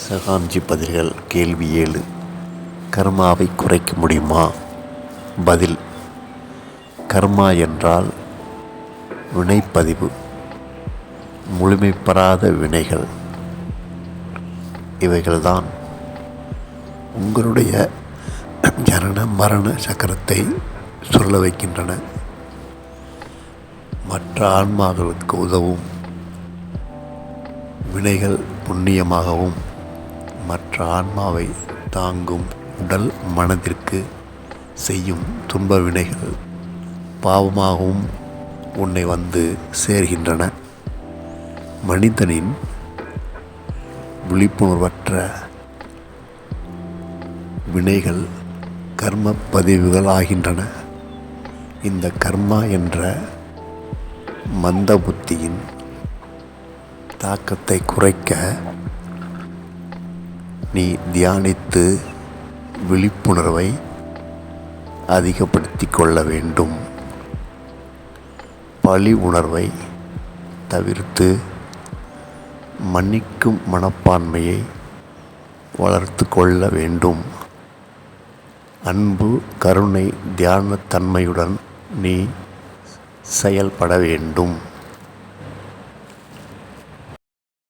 சகாஞ்சி பதில்கள். கேள்வி 7. கர்மாவை குறைக்க முடியுமா? பதில்: கர்மா என்றால் வினைப்பதிவு, முழுமைப்பெறாத வினைகள். இவைகள்தான் உங்களுடைய ஜனன மரண சக்கரத்தை சொல்ல வைக்கின்றன. மற்ற ஆன்மாக்களுக்கு உதவும் வினைகள் புண்ணியமாகவும், மற்ற ஆன்மாவை தாங்கும் உடல் மனதிற்கு செய்யும் துன்ப வினைகள் பாவமாகவும் உன்னை வந்து சேர்கின்றன. மனிதனின் விழிப்புணர்வற்ற வினைகள் கர்ம பதிவுகள் ஆகின்றன. இந்த கர்மா என்ற மந்த புத்தியின் தாக்கத்தை குறைக்க நீ தியானித்து விழிப்புணர்வை அதிகப்படுத்திக் கொள்ள வேண்டும். பழி உணர்வை தவிர்த்து மன்னிக்கும் மனப்பான்மையை வளர்த்து கொள்ள வேண்டும். அன்பு, கருணை, தியானத்தன்மையுடன் நீ செயல்பட வேண்டும்.